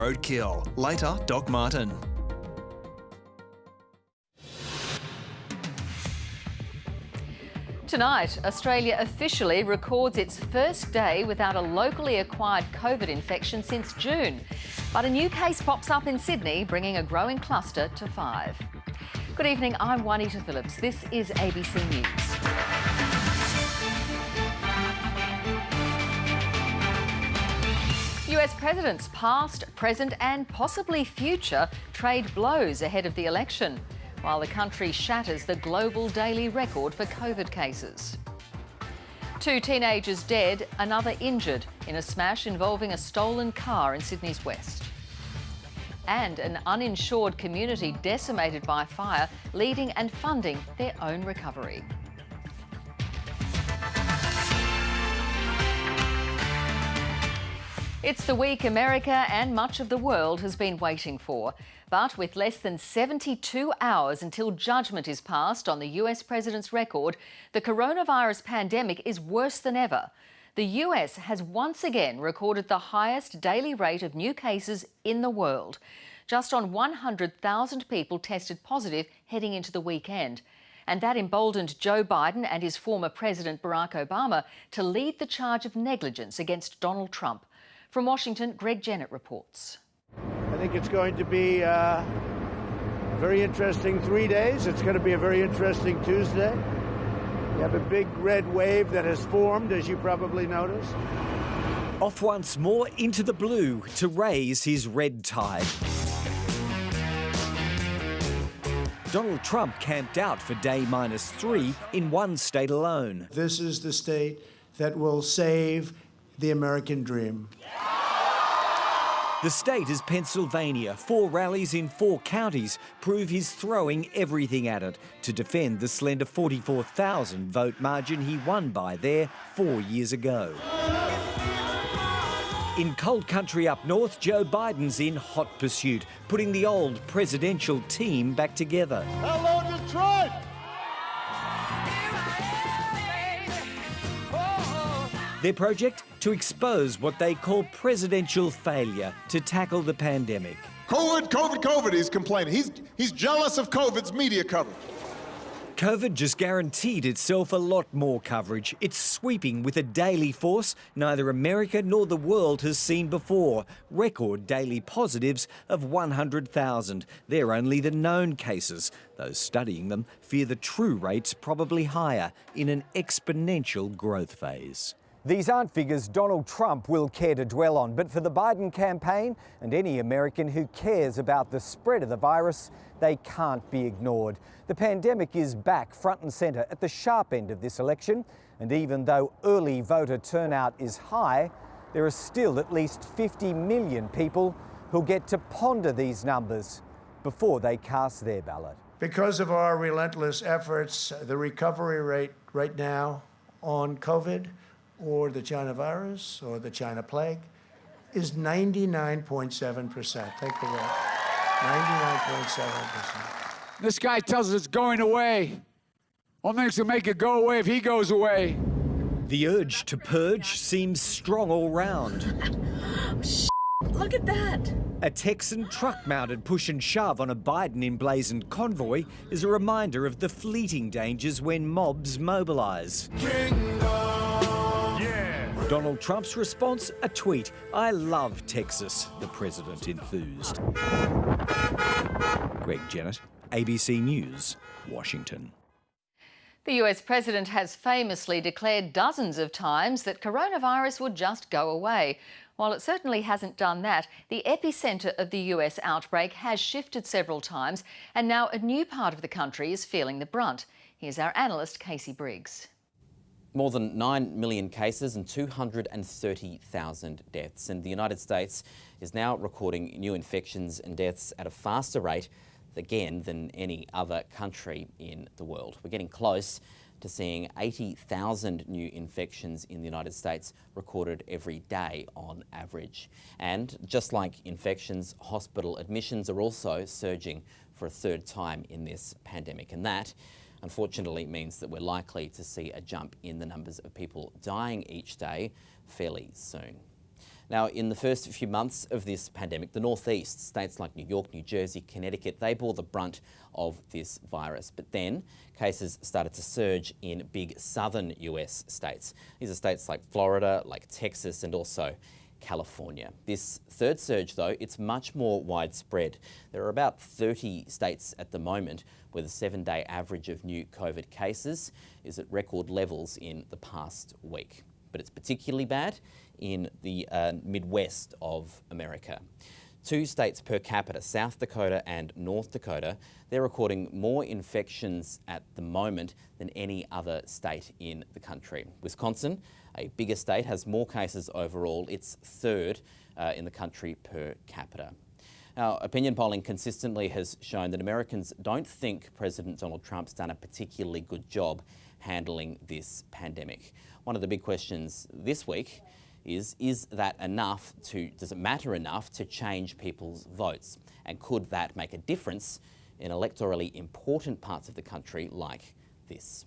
Roadkill. Later, Doc Martin. Tonight, Australia officially records its first day without a locally acquired COVID infection since June. But a new case pops up in Sydney, bringing a growing cluster to 5. Good evening, I'm Juanita Phillips. This is ABC News. US presidents past, present and possibly future trade blows ahead of the election, while the country shatters the global daily record for COVID cases. 2 teenagers dead, another injured in a smash involving a stolen car in Sydney's west. And an uninsured community decimated by fire, leading and funding their own recovery. It's the week America and much of the world has been waiting for. But with less than 72 hours until judgment is passed on the US president's record, the coronavirus pandemic is worse than ever. The US has once again recorded the highest daily rate of new cases in the world. Just on 100,000 people tested positive heading into the weekend. And that emboldened Joe Biden and his former President Barack Obama to lead the charge of negligence against Donald Trump. From Washington, Greg Jennett reports. I think it's going to be a very interesting 3 days. It's going to be a very interesting Tuesday. We have a big red wave that has formed, as you probably noticed. Off once more into the blue to raise his red tide. Donald Trump camped out for day -3 in one state alone. This is the state that will save the American dream. The state is Pennsylvania. 4 rallies in 4 counties prove he's throwing everything at it to defend the slender 44,000 vote margin he won by there 4 years ago. In cold country up north, Joe Biden's in hot pursuit, putting the old presidential team back together. Hello, Detroit! Their project? To expose what they call presidential failure to tackle the pandemic. COVID, he's complaining. He's jealous of COVID's media coverage. COVID just guaranteed itself a lot more coverage. It's sweeping with a daily force neither America nor the world has seen before. Record daily positives of 100,000. They're only the known cases. Those studying them fear the true rate's probably higher in an exponential growth phase. These aren't figures Donald Trump will care to dwell on, but for the Biden campaign and any American who cares about the spread of the virus, they can't be ignored. The pandemic is back front and centre at the sharp end of this election, and even though early voter turnout is high, there are still at least 50 million people who'll get to ponder these numbers before they cast their ballot. Because of our relentless efforts, the recovery rate right now on COVID or the China virus, or the China plague, is 99.7%. Take the vote. 99.7%. This guy tells us it's going away. Only thing to make it go away if he goes away. The urge to purge seems strong all round. Look at that. A Texan truck-mounted push and shove on a Biden-emblazoned convoy is a reminder of the fleeting dangers when mobs mobilise. Donald Trump's response, a tweet. "I love Texas," the president enthused. Greg Jennett, ABC News, Washington. The US president has famously declared dozens of times that coronavirus would just go away. While it certainly hasn't done that, the epicentre of the US outbreak has shifted several times, and now a new part of the country is feeling the brunt. Here's our analyst, Casey Briggs. More than 9 million cases and 230,000 deaths. And the United States is now recording new infections and deaths at a faster rate, again, than any other country in the world. We're getting close to seeing 80,000 new infections in the United States recorded every day on average. And just like infections, hospital admissions are also surging for a 3rd time in this pandemic. And that, unfortunately, means that we're likely to see a jump in the numbers of people dying each day fairly soon. Now, in the first few months of this pandemic, the northeast, states like New York, New Jersey, Connecticut, they bore the brunt of this virus. But then cases started to surge in big southern US states. These are states like Florida, like Texas, and also California. This third surge, though, it's much more widespread. There are about 30 states at the moment where the 7-day average of new COVID cases is at record levels in the past week. But it's particularly bad in the Midwest of America. 2 states per capita, South Dakota and North Dakota, they're recording more infections at the moment than any other state in the country. Wisconsin, a bigger state, has more cases overall. It's third in the country per capita. Now, opinion polling consistently has shown that Americans don't think President Donald Trump's done a particularly good job handling this pandemic. One of the big questions this week is that enough does it matter enough to change people's votes? And could that make a difference in electorally important parts of the country like this?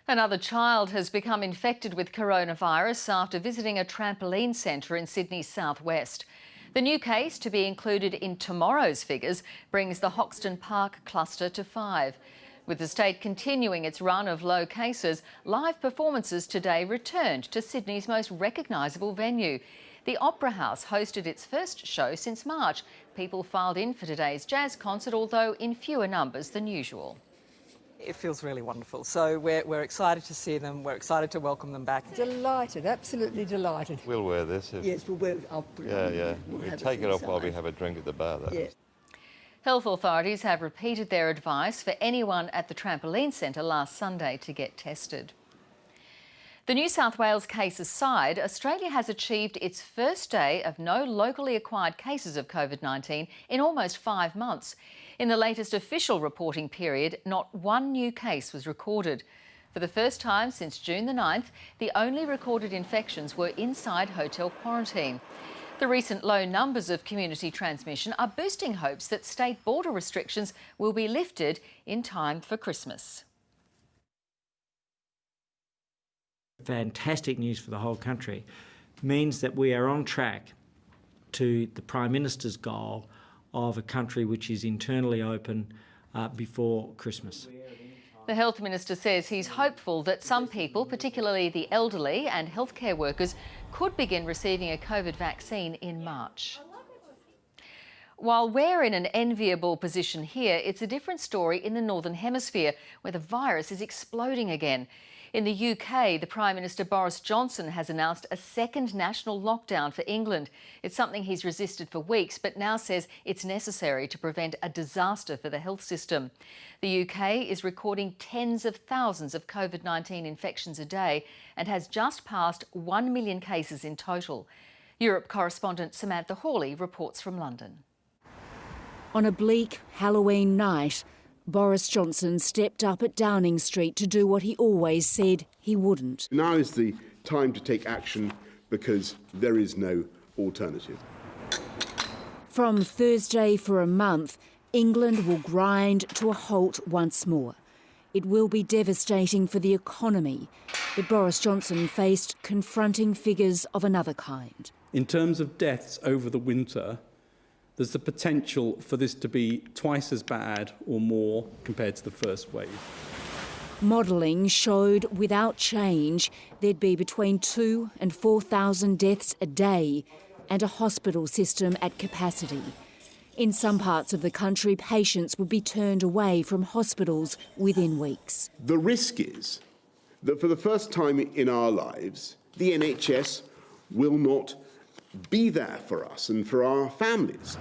Another child has become infected with coronavirus after visiting a trampoline centre in Sydney's southwest. The new case, to be included in tomorrow's figures, brings the Hoxton Park cluster to 5. With the state continuing its run of low cases, live performances today returned to Sydney's most recognisable venue. The Opera House hosted its first show since March. People filed in for today's jazz concert, although in fewer numbers than usual. It feels really wonderful. So we're excited to see them. We're excited to welcome them back. Delighted, absolutely delighted. We'll wear this. Yes, we'll wear it. I'll put it on. Yeah. We'll take it off while we have a drink at the bar, though. Yes. Health authorities have repeated their advice for anyone at the trampoline centre last Sunday to get tested. The New South Wales case aside, Australia has achieved its first day of no locally acquired cases of COVID-19 in almost 5 months. In the latest official reporting period, not one new case was recorded. For the first time since June the 9th, the only recorded infections were inside hotel quarantine. The recent low numbers of community transmission are boosting hopes that state border restrictions will be lifted in time for Christmas. Fantastic news for the whole country. Means that we are on track to the Prime Minister's goal of a country which is internally open before Christmas. The Health Minister says he's hopeful that some people, particularly the elderly and healthcare workers, could begin receiving a COVID vaccine in March. While we're in an enviable position here, it's a different story in the Northern Hemisphere, where the virus is exploding again. In the UK, the Prime Minister Boris Johnson has announced a second national lockdown for England. It's something he's resisted for weeks, but now says it's necessary to prevent a disaster for the health system. The UK is recording tens of thousands of COVID-19 infections a day and has just passed 1 million cases in total. Europe correspondent Samantha Hawley reports from London. On a bleak Halloween night, Boris Johnson stepped up at Downing Street to do what he always said he wouldn't. Now is the time to take action because there is no alternative. From Thursday for a month, England will grind to a halt once more. It will be devastating for the economy, but Boris Johnson faced confronting figures of another kind. In terms of deaths over the winter, there's the potential for this to be twice as bad or more compared to the first wave. Modelling showed without change there'd be between 2,000 and 4,000 deaths a day and a hospital system at capacity. In some parts of the country, patients would be turned away from hospitals within weeks. The risk is that for the first time in our lives, the NHS will not be there for us and for our families.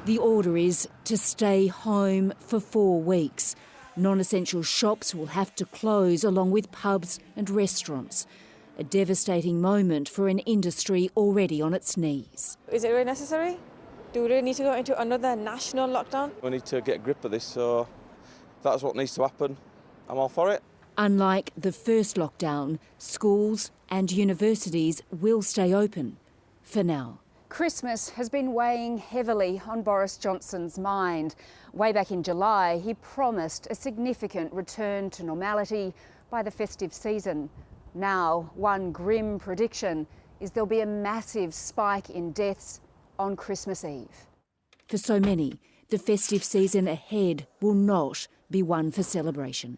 The order is to stay home for 4 weeks. Non-essential shops will have to close along with pubs and restaurants. A devastating moment for an industry already on its knees. Is it really necessary? Do we really need to go into another national lockdown? We need to get a grip of this, so if that's what needs to happen, I'm all for it. Unlike the first lockdown, schools and universities will stay open for now. Christmas has been weighing heavily on Boris Johnson's mind. Way back in July, he promised a significant return to normality by the festive season. Now, one grim prediction is there'll be a massive spike in deaths on Christmas Eve. For so many, the festive season ahead will not be one for celebration.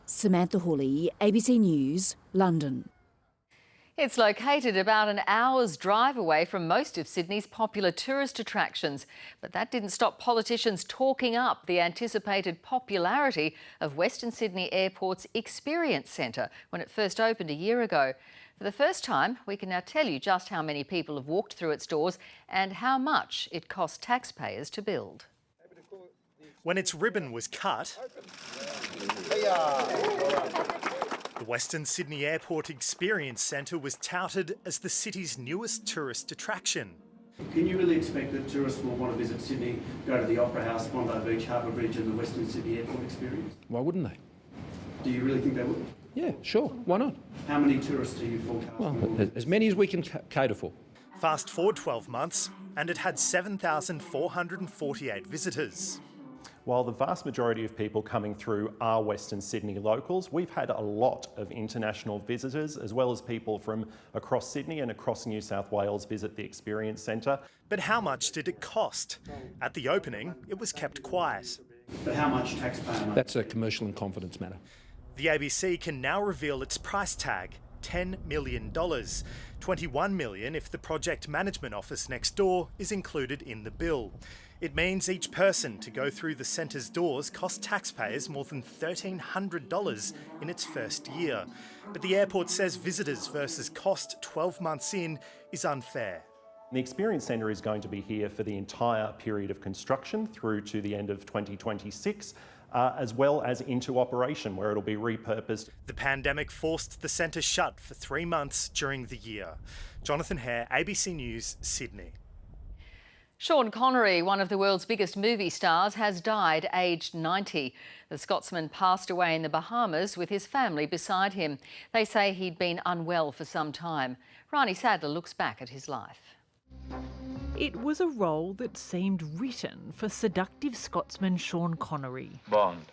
Samantha Hawley, ABC News, London. It's located about an hour's drive away from most of Sydney's popular tourist attractions, but that didn't stop politicians talking up the anticipated popularity of Western Sydney Airport's Experience Centre when it first opened a year ago. For the first time, we can now tell you just how many people have walked through its doors and how much it cost taxpayers to build. When its ribbon was cut, the Western Sydney Airport Experience Centre was touted as the city's newest tourist attraction. Can you really expect that tourists will want to visit Sydney, go to the Opera House, Bondi Beach, Harbour Bridge and the Western Sydney Airport Experience? Why wouldn't they? Do you really think they would? Yeah, sure. Why not? How many tourists do you forecast? Well, as many as we can cater for. Fast forward 12 months and it had 7,448 visitors. While the vast majority of people coming through are Western Sydney locals, we've had a lot of international visitors, as well as people from across Sydney and across New South Wales visit the Experience Centre. But how much did it cost? At the opening, it was kept quiet. But how much taxpayer money? That's a commercial and confidence matter. The ABC can now reveal its price tag, $10 million. $21 million if the project management office next door is included in the bill. It means each person to go through the centre's doors cost taxpayers more than $1,300 in its first year. But the airport says visitors versus cost 12 months in is unfair. The Experience Centre is going to be here for the entire period of construction through to the end of 2026. As well as into operation, where it'll be repurposed. The pandemic forced the centre shut for 3 months during the year. Jonathan Hare, ABC News, Sydney. Sean Connery, one of the world's biggest movie stars, has died aged 90. The Scotsman passed away in the Bahamas with his family beside him. They say he'd been unwell for some time. Rani Sadler looks back at his life. It was a role that seemed written for seductive Scotsman Sean Connery. Bond.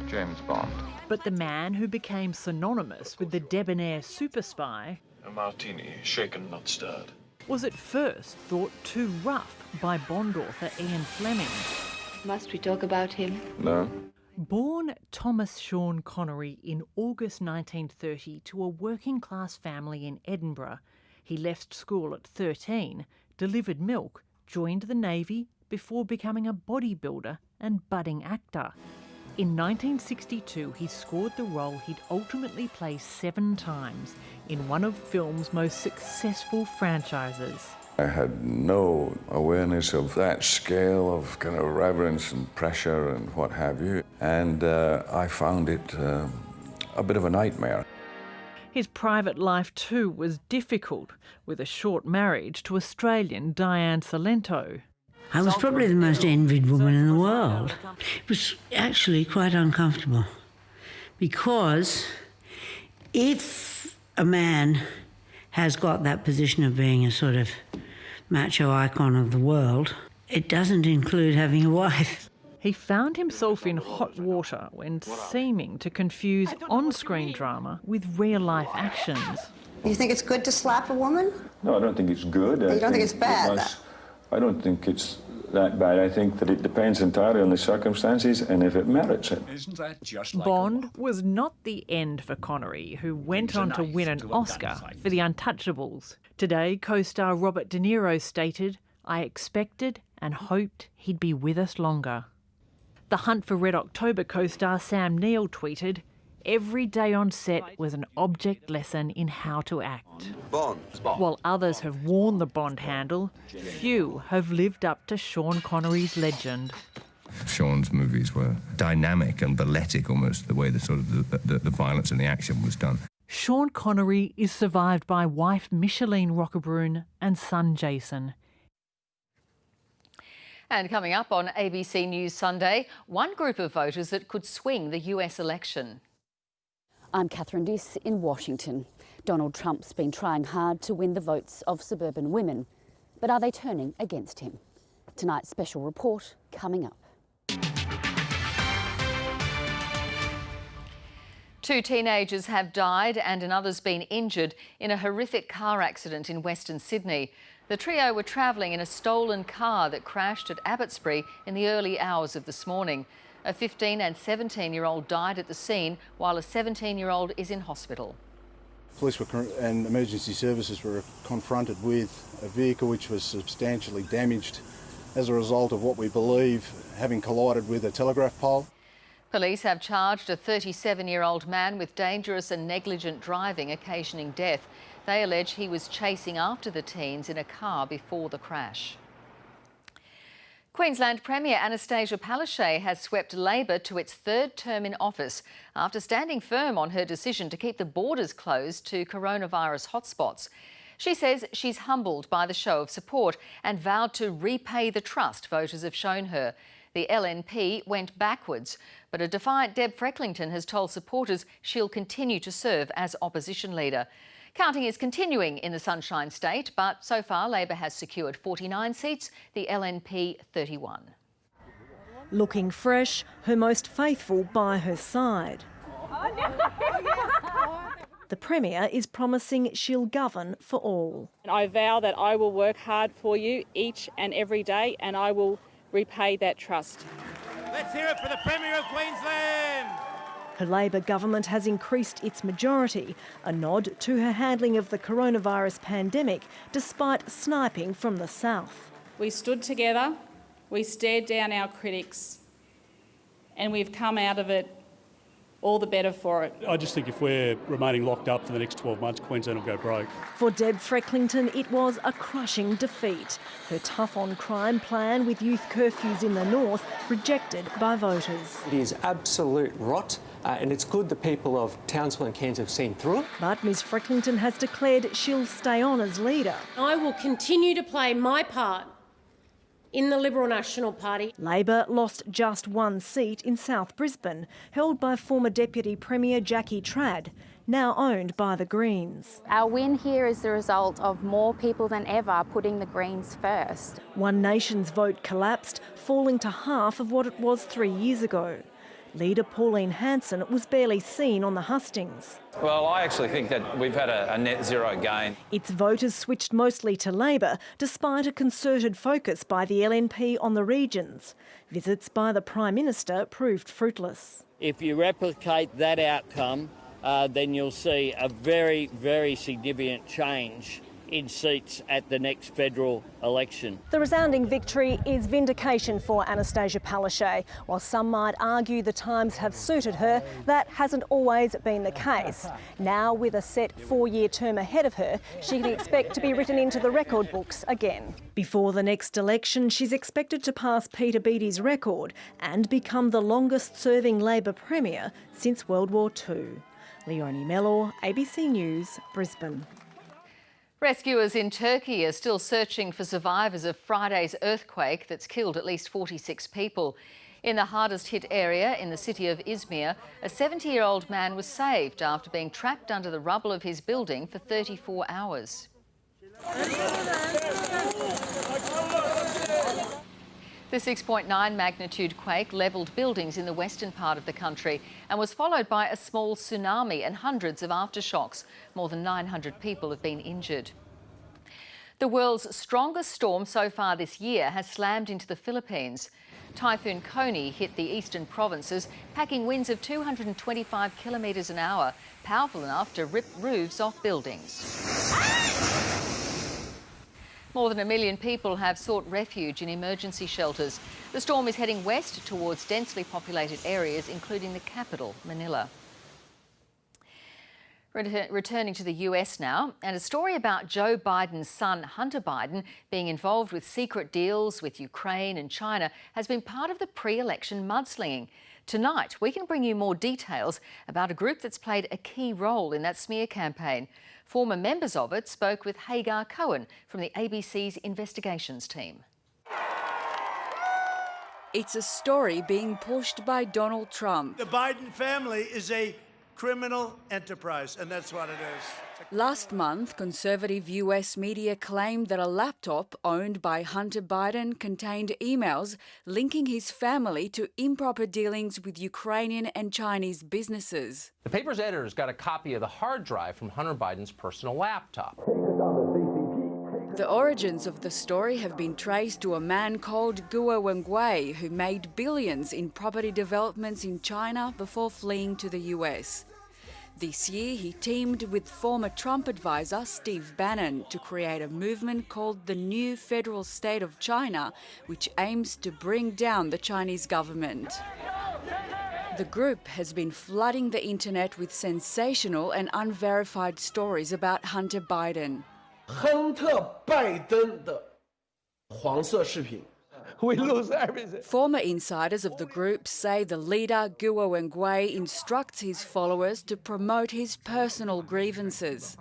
James Bond. But the man who became synonymous with the debonair super spy... A martini, shaken not stirred. ...was at first thought too rough by Bond author Ian Fleming. Must we talk about him? No. Born Thomas Sean Connery in August 1930 to a working-class family in Edinburgh, he left school at 13, delivered milk, joined the Navy before becoming a bodybuilder and budding actor. In 1962, he scored the role he'd ultimately play 7 times in one of film's most successful franchises. I had no awareness of that scale of kind of reverence and pressure and what have you, and I found it a bit of a nightmare. His private life too was difficult, with a short marriage to Australian Diane Salento. I was probably the most envied woman in the world. It was actually quite uncomfortable, because if a man has got that position of being a sort of macho icon of the world, it doesn't include having a wife. He found himself in hot water when seeming to confuse on-screen drama with real-life actions. You think it's good to slap a woman? No, I don't think it's good. You don't think it's bad? I don't think it's that bad. I think that it depends entirely on the circumstances and if it merits it. Isn't that just like Bond was not the end for Connery, who went on to win an Oscar for The Untouchables. Today, co-star Robert De Niro stated, "I expected and hoped he'd be with us longer." The Hunt for Red October co-star Sam Neill tweeted, "Every day on set was an object lesson in how to act." Bond. While others have worn the Bond handle, few have lived up to Sean Connery's legend. Sean's movies were dynamic and balletic, almost, the way the sort of the violence and the action was done. Sean Connery is survived by wife Micheline Roquebrune and son Jason. And coming up on ABC News Sunday, one group of voters that could swing the US election. I'm Catherine Diss in Washington. Donald Trump's been trying hard to win the votes of suburban women. But are they turning against him? Tonight's special report coming up. 2 teenagers have died and another's been injured in a horrific car accident in Western Sydney. The trio were travelling in a stolen car that crashed at Abbotsbury in the early hours of this morning. A 15 and 17-year-old died at the scene while a 17-year-old is in hospital. Police and emergency services were confronted with a vehicle which was substantially damaged as a result of what we believe having collided with a telegraph pole. Police have charged a 37-year-old man with dangerous and negligent driving occasioning death. They allege he was chasing after the teens in a car before the crash. Queensland Premier Anastasia Palaszczuk has swept Labor to its 3rd term in office after standing firm on her decision to keep the borders closed to coronavirus hotspots. She says she's humbled by the show of support and vowed to repay the trust voters have shown her. The LNP went backwards, but a defiant Deb Frecklington has told supporters she'll continue to serve as opposition leader. Counting is continuing in the Sunshine State, but so far Labor has secured 49 seats, the LNP 31. Looking fresh, her most faithful by her side. The Premier is promising she'll govern for all. I vow that I will work hard for you each and every day, and I will repay that trust. Let's hear it for the Premier of Queensland! Her Labor government has increased its majority, a nod to her handling of the coronavirus pandemic, despite sniping from the south. We stood together, we stared down our critics, and we've come out of it all the better for it. I just think if we're remaining locked up for the next 12 months, Queensland will go broke. For Deb Frecklington, it was a crushing defeat. Her tough-on-crime plan with youth curfews in the north rejected by voters. It is absolute rot, and it's good the people of Townsville and Cairns have seen through it. But Ms Frecklington has declared she'll stay on as leader. I will continue to play my part in the Liberal National Party. Labor lost just 1 seat in South Brisbane, held by former Deputy Premier Jackie Trad, now owned by the Greens. Our win here is the result of more people than ever putting the Greens first. One Nation's vote collapsed, falling to half of what it was 3 years ago. Leader Pauline Hanson was barely seen on the hustings. Well, I actually think that we've had a net zero gain. Its voters switched mostly to Labor, despite a concerted focus by the LNP on the regions. Visits by the Prime Minister proved fruitless. If you replicate that outcome, then you'll see a very, very significant change in seats at the next federal election. The resounding victory is vindication for Anastasia Palaszczuk. While some might argue the times have suited her, that hasn't always been the case. Now, with a set 4-year term ahead of her, she can expect to be written into the record books again. Before the next election, she's expected to pass Peter Beattie's record and become the longest-serving Labor Premier since World War II. Leonie Mellor, ABC News, Brisbane. Rescuers in Turkey are still searching for survivors of Friday's earthquake that's killed at least 46 people. In the hardest hit area in the city of Izmir, a 70-year-old man was saved after being trapped under the rubble of his building for 34 hours. The 6.9 magnitude quake levelled buildings in the western part of the country and was followed by a small tsunami and hundreds of aftershocks. More than 900 people have been injured. The world's strongest storm so far this year has slammed into the Philippines. Typhoon Connery hit the eastern provinces, packing winds of 225 kilometres an hour, powerful enough to rip roofs off buildings. More than 1 million people have sought refuge in emergency shelters. The storm is heading west towards densely populated areas, including the capital, Manila. Returning to the US now, and a story about Joe Biden's son, Hunter Biden, being involved with secret deals with Ukraine and China has been part of the pre-election mudslinging. Tonight, we can bring you more details about a group that's played a key role in that smear campaign. Former members of it spoke with Hagar Cohen from the ABC's investigations team. It's a story being pushed by Donald Trump. The Biden family is a criminal enterprise, and that's what it is. Last month, conservative US media claimed that a laptop owned by Hunter Biden contained emails linking his family to improper dealings with Ukrainian and Chinese businesses. The paper's editors got a copy of the hard drive from Hunter Biden's personal laptop. The origins of the story have been traced to a man called Guo Wengwei, who made billions in property developments in China before fleeing to the US. This year, he teamed with former Trump advisor Steve Bannon to create a movement called the New Federal State of China, which aims to bring down the Chinese government. The group has been flooding the internet with sensational and unverified stories about Hunter Biden. We lose everything. Former insiders of the group say the leader, Guo Wengwei, instructs his followers to promote his personal grievances.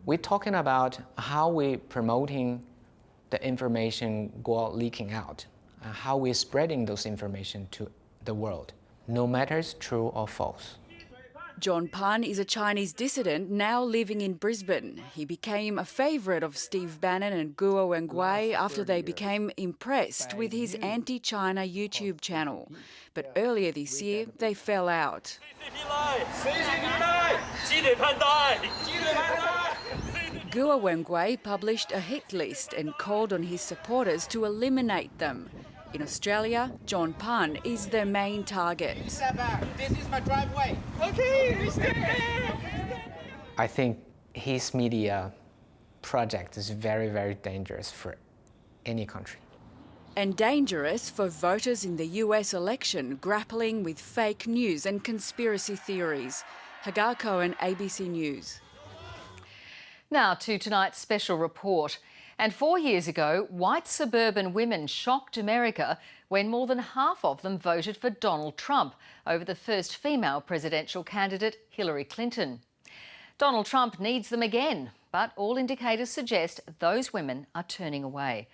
We're talking about how we're promoting the information Guo leaking out, and how we're spreading those information to the world, no matter it's true or false. John Pan is a Chinese dissident now living in Brisbane. He became a favourite of Steve Bannon and Guo Wengwei after they became impressed with his anti-China YouTube channel. But earlier this year, they fell out. Guo Wengwei published a hit list and called on his supporters to eliminate them. In Australia, John Pan is their main target. This is my driveway. Okay, I think his media project is very, very dangerous for any country. And dangerous for voters in the US election grappling with fake news and conspiracy theories. Hagar Cohen, ABC News. Now to tonight's special report. And 4 years ago, white suburban women shocked America when more than half of them voted for Donald Trump over the first female presidential candidate, Hillary Clinton. Donald Trump needs them again, but all indicators suggest those women are turning away.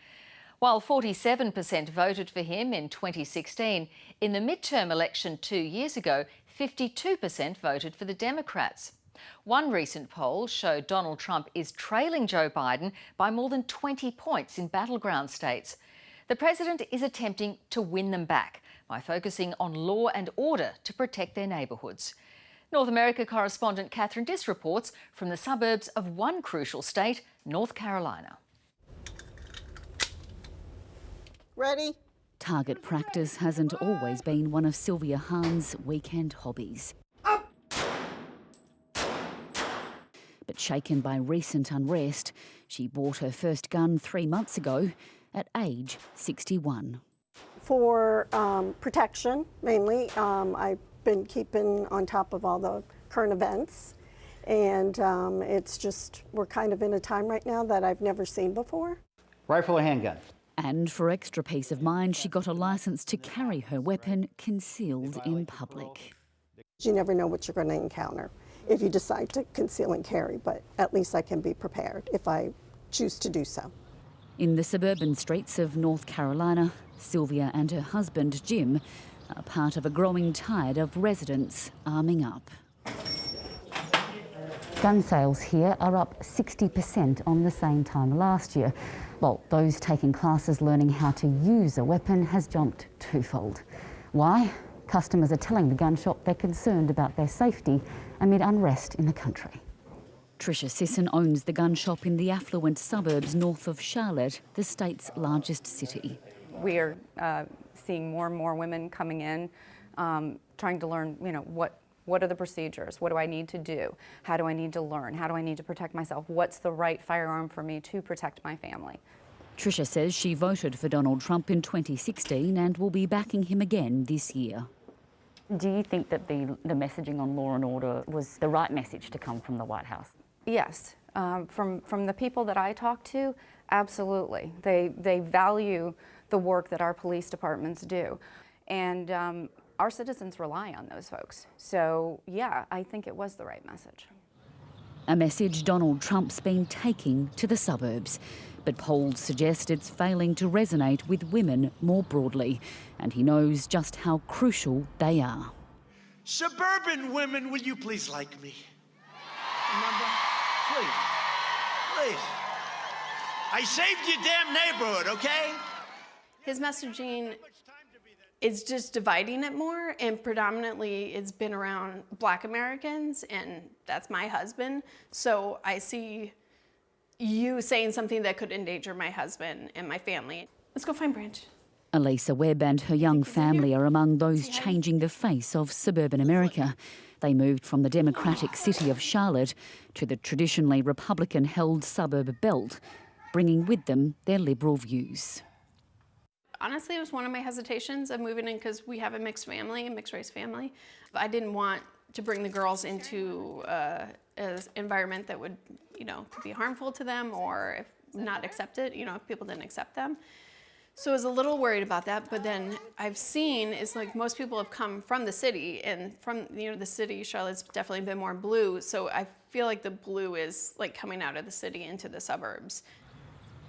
While 47% voted for him in 2016, in the midterm election 2 years ago, 52% voted for the Democrats. One recent poll showed Donald Trump is trailing Joe Biden by more than 20 points in battleground states. The president is attempting to win them back by focusing on law and order to protect their neighbourhoods. North America correspondent Catherine Diss reports from the suburbs of one crucial state, North Carolina. Ready? Target practice hasn't always been one of Sylvia Hahn's weekend hobbies. But shaken by recent unrest, she bought her first gun 3 months ago at age 61. For protection, mainly. I've been keeping on top of all the current events. And it's just, we're kind of in a time right now that I've never seen before. Rifle or handgun? And for extra peace of mind, she got a licence to carry her weapon concealed in public. You never know what you're going to encounter if you decide to conceal and carry, but at least I can be prepared if I choose to do so. In the suburban streets of North Carolina, Sylvia and her husband Jim are part of a growing tide of residents arming up. Gun sales here are up 60% on the same time last year, while those taking classes learning how to use a weapon has jumped twofold. Why? Customers are telling the gun shop they're concerned about their safety amid unrest in the country. Tricia Sisson owns the gun shop in the affluent suburbs north of Charlotte, the state's largest city. We're seeing more and more women coming in, trying to learn, what are the procedures? What do I need to do? How do I need to learn? How do I need to protect myself? What's the right firearm for me to protect my family? Tricia says she voted for Donald Trump in 2016 and will be backing him again this year. Do you think that the messaging on law and order was the right message to come from the White House? Yes. From the people that I talk to, absolutely. They value the work that our police departments do. And our citizens rely on those folks. So, yeah, I think it was the right message. A message Donald Trump's been taking to the suburbs. But polls suggest it's failing to resonate with women more broadly, and he knows just how crucial they are. Suburban women, will you please like me? Remember? Please. I saved your damn neighborhood, okay? His messaging is just dividing it more, and predominantly it's been around Black Americans, and that's my husband. So I see you saying something that could endanger my husband and my family. Let's go find Branch. Elisa Webb and her young family are among those changing the face of suburban America. They moved from the democratic city of Charlotte to the traditionally Republican-held suburb belt, bringing with them their liberal views. Honestly, it was one of my hesitations of moving in because we have a mixed family, a mixed race family. I didn't want to bring the girls into an environment that would, could be harmful to them, or if not accept it, if people didn't accept them. So I was a little worried about that, but then I've seen is like most people have come from the city, and from the city, Charlotte's definitely been more blue. So I feel like the blue is like coming out of the city into the suburbs.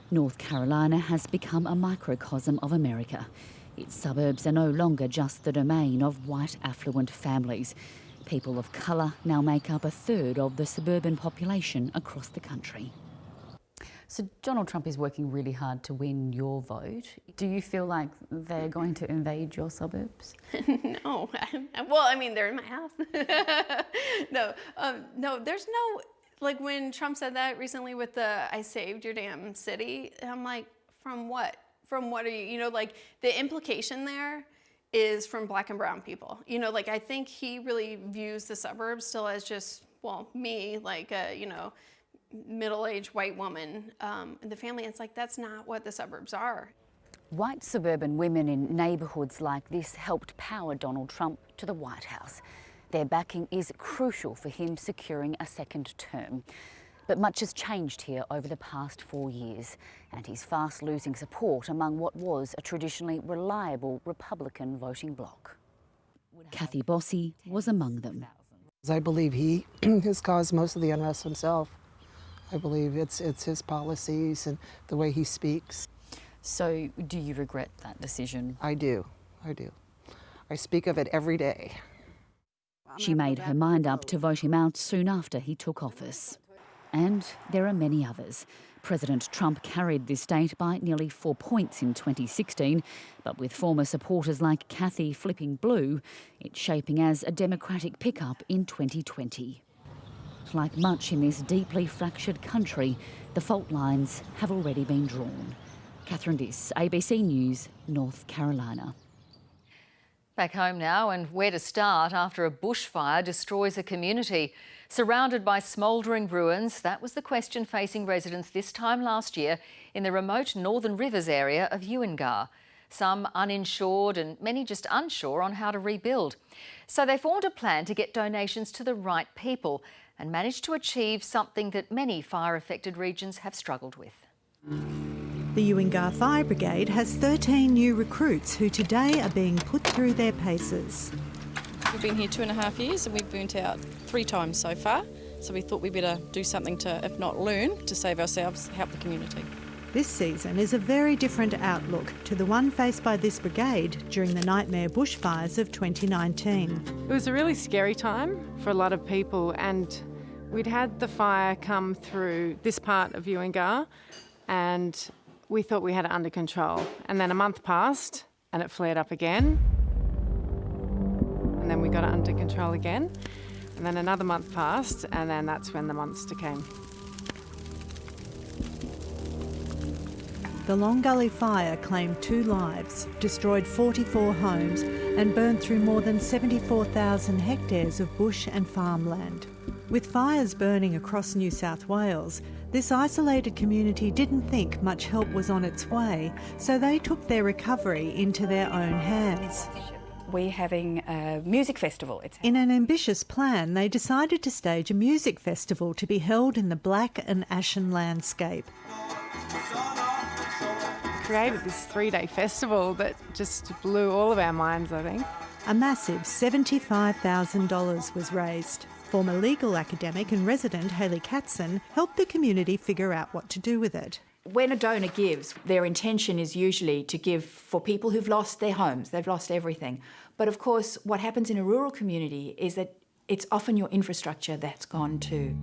North Carolina has become a microcosm of America. Its suburbs are no longer just the domain of white affluent families. People of colour now make up a third of the suburban population across the country. So Donald Trump is working really hard to win your vote. Do you feel like they're going to invade your suburbs? No. Well, I mean, they're in my house. No, there's no... Like when Trump said that recently with the "I saved your damn city," I'm like, from what? From what are you? Like the implication there is from Black and brown people. Like I think he really views the suburbs still as just, well, me, like a middle-aged white woman, the family. It's like that's not what the suburbs are. White suburban women in neighbourhoods like this helped power Donald Trump to the White House. Their backing is crucial for him securing a second term. But much has changed here over the past 4 years, and he's fast losing support among what was a traditionally reliable Republican voting bloc. Kathy Bossy was among them. I believe he has caused most of the unrest himself. I believe it's his policies and the way he speaks. So do you regret that decision? I do. I speak of it every day. She made her mind up to vote him out soon after he took office. And there are many others. President Trump carried this state by nearly 4 points in 2016, but with former supporters like Kathy flipping blue, it's shaping as a Democratic pickup in 2020. Like much in this deeply fractured country, the fault lines have already been drawn. Catherine Diss, ABC News, North Carolina. Back home now, and where to start after a bushfire destroys a community. Surrounded by smouldering ruins, that was the question facing residents this time last year in the remote Northern Rivers area of Uingar. Some uninsured and many just unsure on how to rebuild. So they formed a plan to get donations to the right people and managed to achieve something that many fire-affected regions have struggled with. The Uingar Fire Brigade has 13 new recruits who today are being put through their paces. We've been here 2.5 years and we've burnt out 3 times so far, so we thought we'd better do something to, if not learn, to save ourselves, help the community. This season is a very different outlook to the one faced by this brigade during the nightmare bushfires of 2019. It was a really scary time for a lot of people, and we'd had the fire come through this part of Uingar and we thought we had it under control. And then a month passed and it flared up again. And then we got it under control again. And then another month passed, and then that's when the monster came. The Long Gully fire claimed 2 lives, destroyed 44 homes and burned through more than 74,000 hectares of bush and farmland. With fires burning across New South Wales, this isolated community didn't think much help was on its way, so they took their recovery into their own hands. We're having a music festival. In an ambitious plan, they decided to stage a music festival to be held in the black and ashen landscape. Created this 3-day festival that just blew all of our minds, I think. A massive $75,000 was raised. Former legal academic and resident Hayley Katzen helped the community figure out what to do with it. When a donor gives, their intention is usually to give for people who've lost their homes, they've lost everything. But of course, what happens in a rural community is that it's often your infrastructure that's gone too.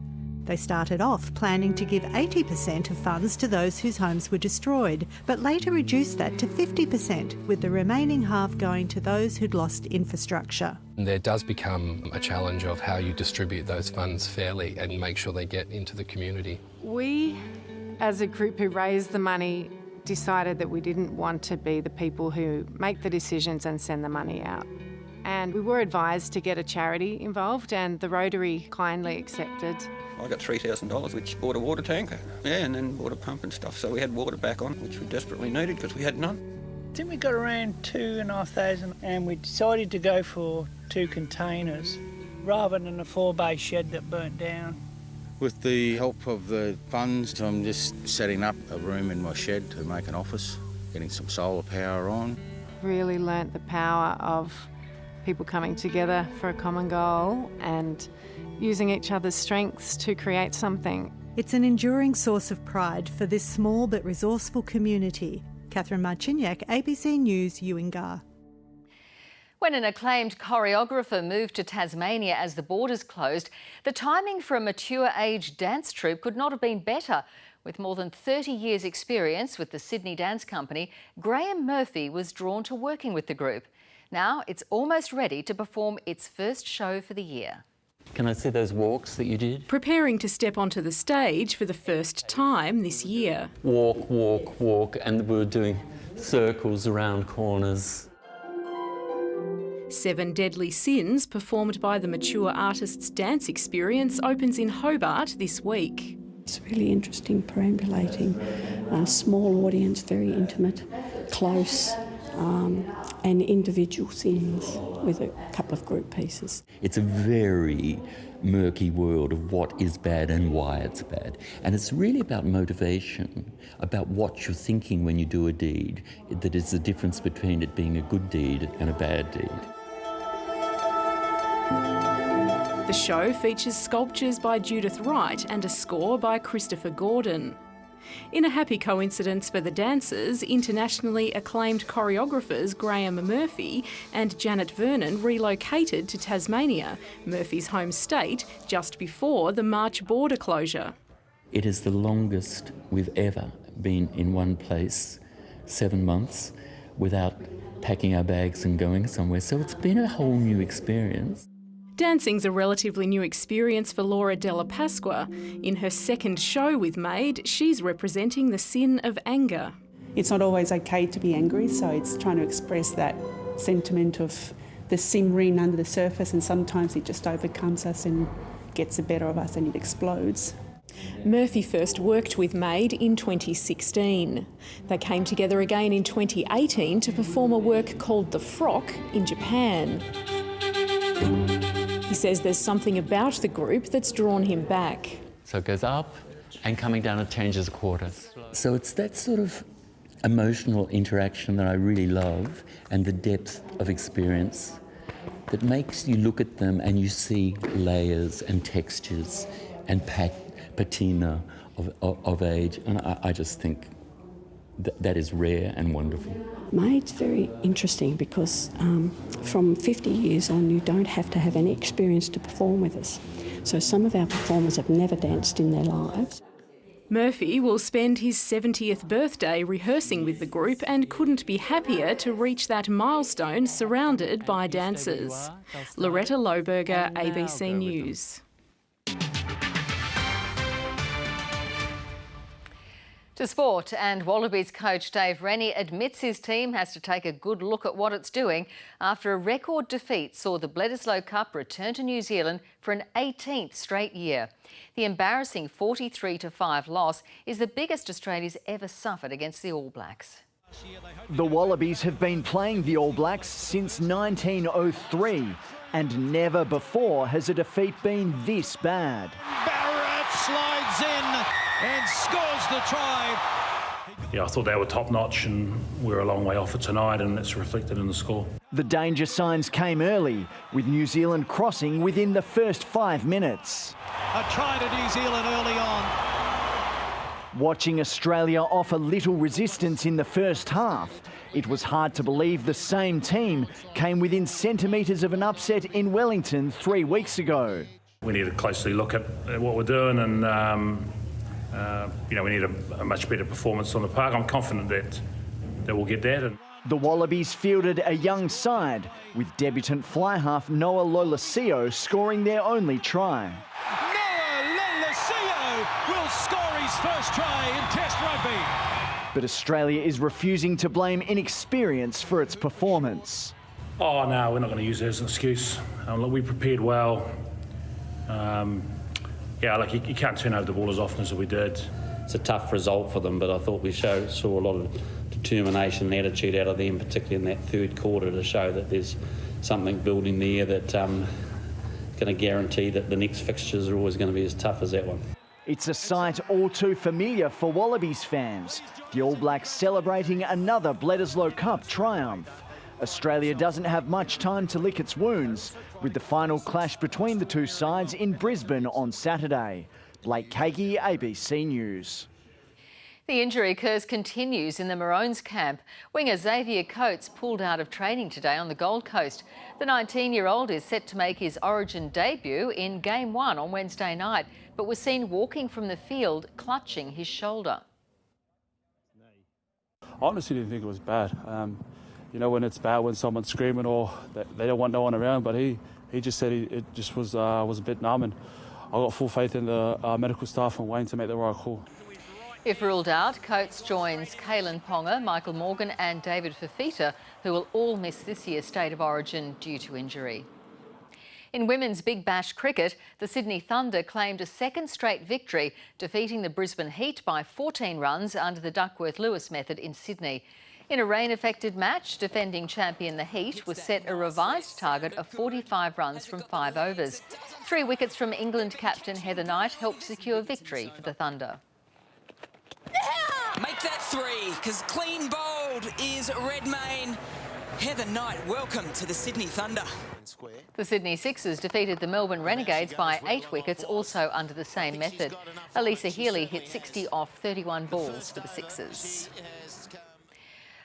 They started off planning to give 80% of funds to those whose homes were destroyed, but later reduced that to 50%, with the remaining half going to those who'd lost infrastructure. There does become a challenge of how you distribute those funds fairly and make sure they get into the community. We, as a group who raised the money, decided that we didn't want to be the people who make the decisions and send the money out. And we were advised to get a charity involved, and the Rotary kindly accepted. I got $3,000, which bought a water tanker, and then bought a pump and stuff. So we had water back on, which we desperately needed because we had none. Then we got around 2,500, and we decided to go for 2 containers rather than a 4-bay shed that burnt down. With the help of the funds, I'm just setting up a room in my shed to make an office, getting some solar power on. Really learnt the power of people coming together for a common goal and using each other's strengths to create something. It's an enduring source of pride for this small but resourceful community. Catherine Marciniak, ABC News, Ewingar. When an acclaimed choreographer moved to Tasmania as the borders closed, the timing for a mature age dance troupe could not have been better. With more than 30 years' experience with the Sydney Dance Company, Graham Murphy was drawn to working with the group. Now it's almost ready to perform its first show for the year. Can I see those walks that you did? Preparing to step onto the stage for the first time this year. Walk, walk, walk, and we were doing circles around corners. 7 Deadly Sins, performed by the Mature Artists Dance Experience, opens in Hobart this week. It's really interesting, perambulating, small audience, very intimate, close, and individual scenes with a couple of group pieces. It's a very murky world of what is bad and why it's bad. And it's really about motivation, about what you're thinking when you do a deed, that is the difference between it being a good deed and a bad deed. The show features sculptures by Judith Wright and a score by Christopher Gordon. In a happy coincidence for the dancers, internationally acclaimed choreographers Graham Murphy and Janet Vernon relocated to Tasmania, Murphy's home state, just before the March border closure. It is the longest we've ever been in one place, 7 months, without packing our bags and going somewhere. So it's been a whole new experience. Dancing's a relatively new experience for Laura Della Pasqua. In her second show with Maid, she's representing the sin of anger. It's not always okay to be angry, so it's trying to express that sentiment of the simmering under the surface, and sometimes it just overcomes us and gets the better of us and it explodes. Murphy first worked with Maid in 2016. They came together again in 2018 to perform a work called The Frock in Japan. He says there's something about the group that's drawn him back. So it goes up and coming down it changes quarters. So it's that sort of emotional interaction that I really love, and the depth of experience that makes you look at them and you see layers and textures and patina of age. And I just think that is rare and wonderful. Maid's very interesting because from 50 years on you don't have to have any experience to perform with us. So some of our performers have never danced in their lives. Murphy will spend his 70th birthday rehearsing with the group and couldn't be happier to reach that milestone surrounded by dancers. Loretta Lohberger, ABC News. To sport, and Wallabies coach Dave Rennie admits his team has to take a good look at what it's doing after a record defeat saw the Bledisloe Cup return to New Zealand for an 18th straight year. The embarrassing 43-5 loss is the biggest Australia's ever suffered against the All Blacks. The Wallabies have been playing the All Blacks since 1903, and never before has a defeat been this bad. Barrett slides in and scores the try. Yeah, I thought they were top-notch and we're a long way off it tonight, and it's reflected in the score. The danger signs came early, with New Zealand crossing within the first 5 minutes. A try to New Zealand early on. Watching Australia offer little resistance in the first half, it was hard to believe the same team came within centimetres of an upset in Wellington 3 weeks ago. We need to closely look at what we're doing, and we need a much better performance on the park. I'm confident that we'll get that. The Wallabies fielded a young side, with debutant fly half Noah Lolesio scoring their only try. Noah Lolesio will score his first try in Test rugby. But Australia is refusing to blame inexperience for its performance. Oh no, we're not going to use it as an excuse. Look, we prepared well. You can't turn over the ball as often as we did. It's a tough result for them, but I thought we saw a lot of determination and attitude out of them, particularly in that third quarter, to show that there's something building there that's going to guarantee that the next fixtures are always going to be as tough as that one. It's a sight all too familiar for Wallabies fans. The All Blacks celebrating another Bledisloe Cup triumph. Australia doesn't have much time to lick its wounds, with the final clash between the two sides in Brisbane on Saturday. Blake Kagi, ABC News. The injury curse continues in the Maroons camp. Winger Xavier Coates pulled out of training today on the Gold Coast. The 19-year-old is set to make his Origin debut in Game 1 on Wednesday night, but was seen walking from the field clutching his shoulder. I honestly didn't think it was bad. When it's bad when someone's screaming or they don't want no one around, but he just said it just was a bit numb, and I got full faith in the medical staff and Wayne to make the right call. If ruled out, Coates joins Kalen Ponga, Michael Morgan and David Fafita, who will all miss this year's State of Origin due to injury. In women's Big Bash cricket, the Sydney Thunder claimed a second straight victory, defeating the Brisbane Heat by 14 runs under the Duckworth-Lewis method in Sydney. In a rain-affected match, defending champion the Heat was set a revised target of 45 runs from 5 overs. 3 wickets from England captain Heather Knight helped secure victory for the Thunder. Make that 3, because clean bowled is Redmayne. Heather Knight, welcome to the Sydney Thunder. The Sydney Sixers defeated the Melbourne Renegades by 8 wickets, also under the same method. Elisa Healy hit 60 off 31 balls for the Sixers.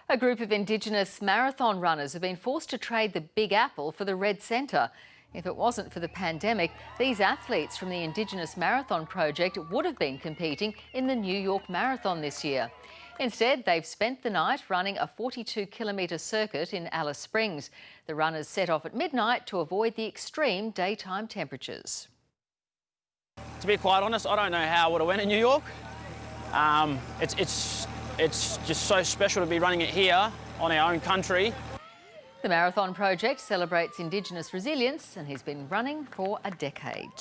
A group of Indigenous marathon runners have been forced to trade the Big Apple for the Red Centre. If it wasn't for the pandemic, these athletes from the Indigenous Marathon Project would have been competing in the New York Marathon this year. Instead, they've spent the night running a 42-kilometre circuit in Alice Springs. The runners set off at midnight to avoid the extreme daytime temperatures. To be quite honest, I don't know how I would have went in New York. It's just so special to be running it here on our own country. The Marathon Project celebrates Indigenous resilience and has been running for a decade.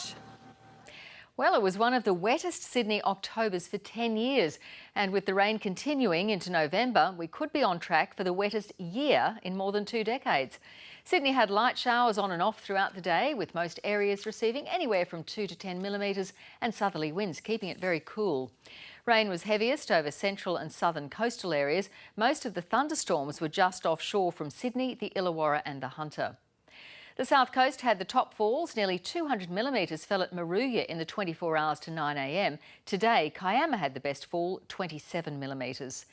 Well, it was one of the wettest Sydney Octobers for 10 years, and with the rain continuing into November, we could be on track for the wettest year in more than 2 decades. Sydney had light showers on and off throughout the day, with most areas receiving anywhere from 2 to 10 millimetres and southerly winds, keeping it very cool. Rain was heaviest over central and southern coastal areas. Most of the thunderstorms were just offshore from Sydney, the Illawarra and the Hunter. The South Coast had the top falls. Nearly 200 millimetres fell at Moruya in the 24 hours to 9 a.m. Today, Kiama had the best fall, 27 millimetres.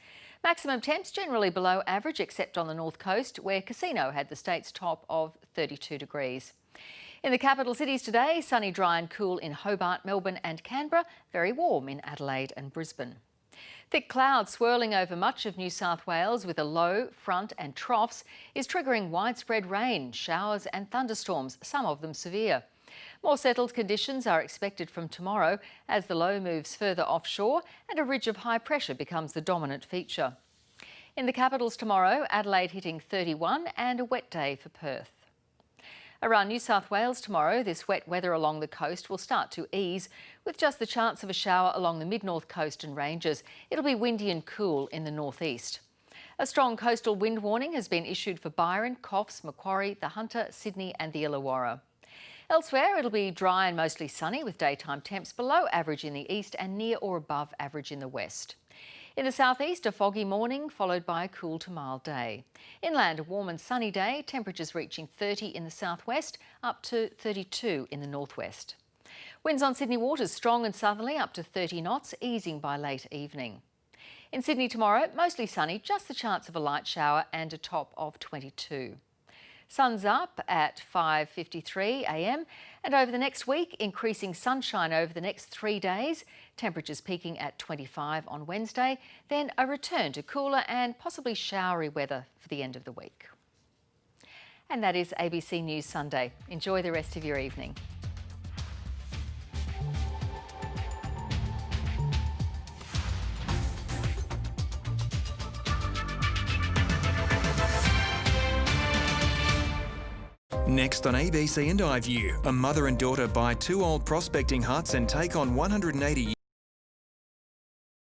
Maximum temps generally below average, except on the North Coast, where Casino had the state's top of 32 degrees. In the capital cities today, sunny, dry and cool in Hobart, Melbourne and Canberra, very warm in Adelaide and Brisbane. Thick clouds swirling over much of New South Wales with a low, front and troughs is triggering widespread rain, showers and thunderstorms, some of them severe. More settled conditions are expected from tomorrow as the low moves further offshore and a ridge of high pressure becomes the dominant feature. In the capitals tomorrow, Adelaide hitting 31 and a wet day for Perth. Around New South Wales tomorrow, this wet weather along the coast will start to ease, with just the chance of a shower along the mid-north coast and ranges. It'll be windy and cool in the northeast. A strong coastal wind warning has been issued for Byron, Coffs, Macquarie, the Hunter, Sydney and the Illawarra. Elsewhere, it'll be dry and mostly sunny, with daytime temps below average in the east and near or above average in the west. In the southeast, a foggy morning followed by a cool to mild day. Inland, a warm and sunny day, temperatures reaching 30 in the southwest, up to 32 in the northwest. Winds on Sydney waters strong and southerly up to 30 knots, easing by late evening. In Sydney tomorrow, mostly sunny, just the chance of a light shower and a top of 22. Sun's up at 5:53 a.m. and over the next week, increasing sunshine over the next 3 days. Temperatures peaking at 25 on Wednesday, then a return to cooler and possibly showery weather for the end of the week. And that is ABC News Sunday. Enjoy the rest of your evening. Next on ABC and iView, a mother and daughter buy 2 old prospecting huts and take on 180